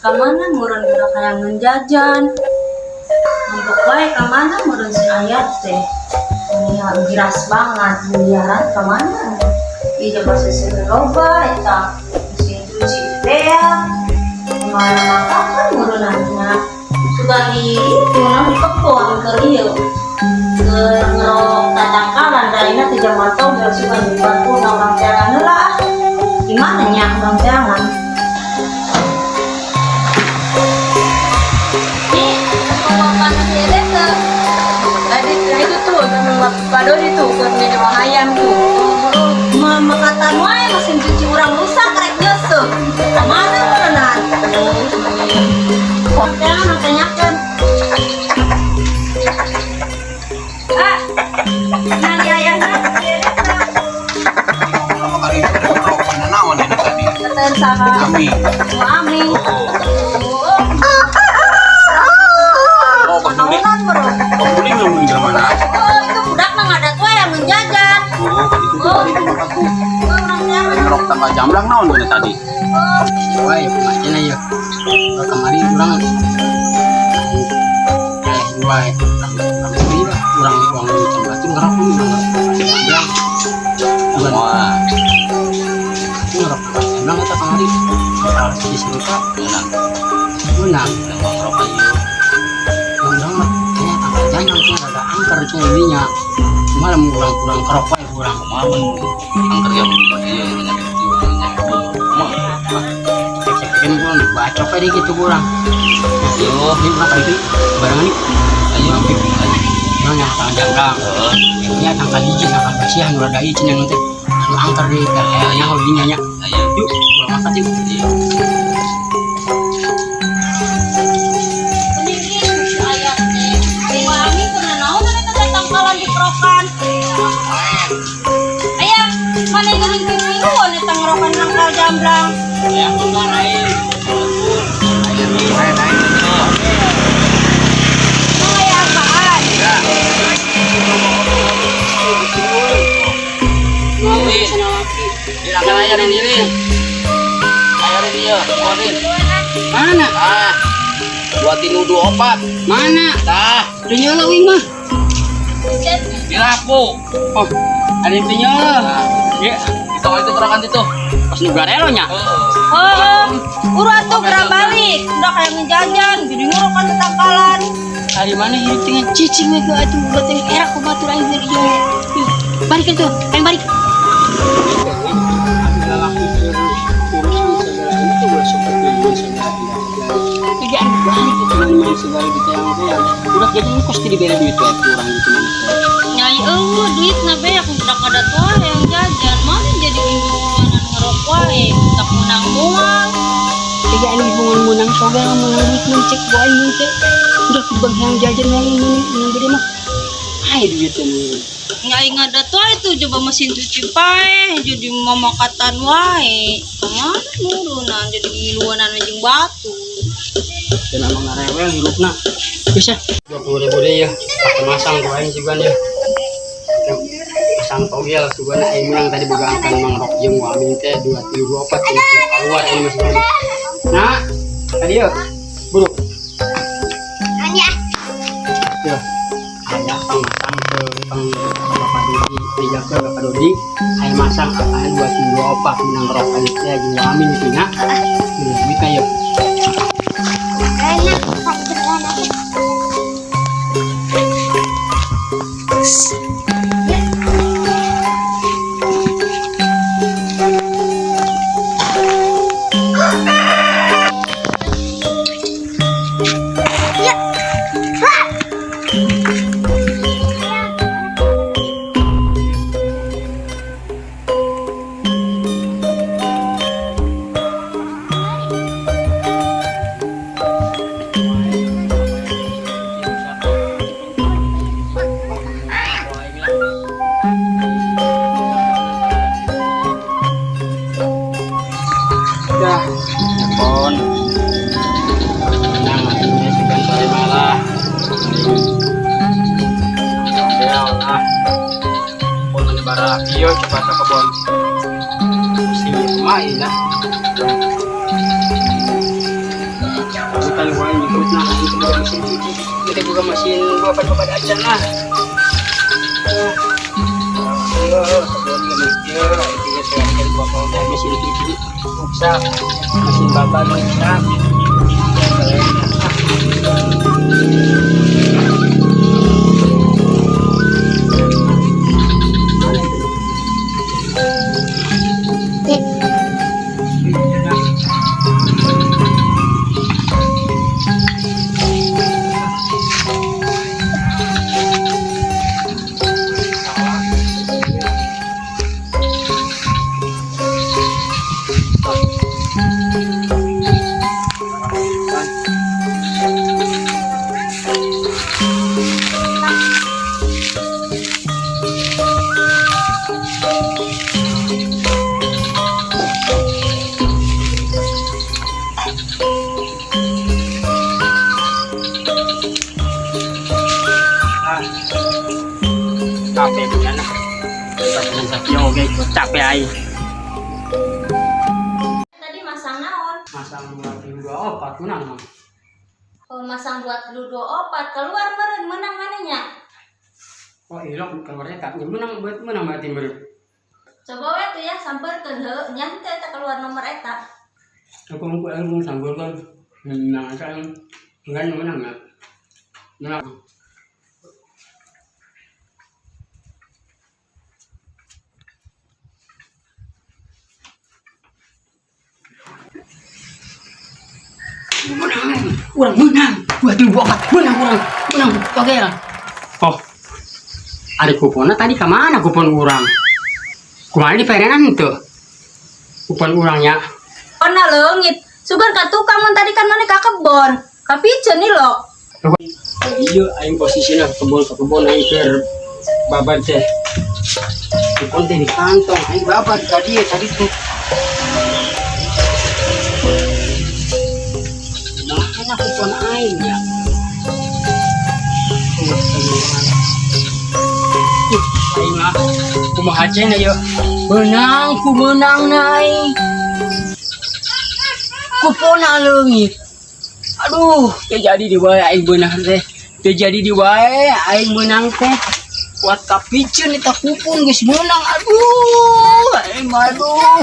Kamana murun udah kayak menjajan. Untuk baik kamana murun si ayat teh. Ini giras banget miliaran kamana. Iya bahasa loba eta mesin cuci bea. Kemana makan murunannya. Suka di mana di kebun keriu. Ngerok tatangkalan daina ti jaman tau biar suka dibantu orang jangan lah. Gimana nya orang jangan? Itu tuh sama Pado itu buat minum ayam tuh. Mama kata wae mesin cuci orang rusak rek nyesek. Kemana berenang? Konten makanya kan. Nanti ayamnya Naon ini tadi? keten sama Ami. Ami. Oh, Pak Duli. Naonan bro. Pak Duli ngomongin ke mana? Oh itu budak mah ada tuh yang menjajan. Oh, itu aku. Orang jangan. Ngerok tanggal jamblang naon ini tadi? Wah, ya pemacana ya. Kemarin kurang dua kurang uang tempat itu ngerok pun bilang Wah, ngerok bilang kita kemarin kalau di sini kak menang ngerok aja. bilang kayaknya tanggal jangan tuh ada angker itu ininya malam kurang kerok aja kurang Kemarin angker yang iya kan kurang bacok aja gitu kurang Yo, ini berapa itu barang ini ayo yang tanggal jangkang ini tanggal hiji tanggal basihan udah ada izin yang nanti lu angker di yang hobinya nya ayo. yuk gua makan yuk Ami pernah naon ada tangkalan di kerokan. Ayah, mana yang minggu ane tangkalan nangkal jamblang. yang kemarin Ayo nih, naik itu. Mau ayah apaan? Ini, hilangkan aja nih ini. Ayo nih dia, keluarin. mana Buatin nudu opat. mana Tah, udah nyala wing mah dilaku. oh ada yang nyala Nah, ya itu itu terakan itu. pas nugarelo nya Oh, urut tuh gerak balik. Udah kayak ngejajan, jadi ngurukan tangkalan. hari mana hidup dengan cicing itu atuh buat yang erak ke batu lain dari dia yuk balik itu pengen balik udah jadi kos di bela duit ya kurang gitu Nyai duit nabe aku budak ada tuh yang jajan. Mana jadi ibu-ibuan ngerok wae, tak menang uang. tiga ini hubungan menang soga menang duit mencek boy mencek udah kubang yang jajan yang gede mah ayo duit ini Nyai ngada tuh itu coba mesin cuci pae, jadi mama katan wae. Kemana nurunan jadi ngiluanan jeung batu. dan emang rewel hirupna bisa 20.000 deh ya pakai masang doain juga ya yang masang togel juga nah ini yang tadi boga angkan mang rok jeung wamin teh 234 keluar ini masih banyak nah tadi ya buru ya ayah pang ke pang bapak Dodi meja ke bapak Dodi ayah masang apaan 234 menang rok aja teh jeung wamin itu nya ini kayak telepon nah ini sudah sore malah ya Allah pun bara iyo coba ke kebon si main lah sekali wae nyebut nah itu juga mesin cuci kita juga mesin bapak aja lah mesin cuci rusak mesin bapak rusak capek bener nah badan sakit oke capek aja Tadi masang naon? masang 2024 menang mah Oh, masang 2024 keluar meureun menang manehnya. oh ilok keluarnya tak menang buat menang berarti menurut Coba we tuh ya sampeurkeun heuh nya teh eta keluar nomor eta. aku mau sambal kan menang aja enggak menang ya menang orang menang 2024 menang oke ya oh ada kuponnya tadi kemana kupon orang kemana di perenan itu kupon orangnya Warna leungit. Sugan ka tukang mun tadi kan maneh ka kebon. Ka piceun nih lo. iya aing posisinya ke kebun aing keur babat teh kupon teh di kantong aing babat tadi tuh mana kupon aing ya aing mah kumaha cenah yo menang ku menang naik kupon leungit aduh terjadi di wae aing beunang teh terjadi di wae aing menang teh kuat kapiceun eta kupon geus menang aduh aing aduh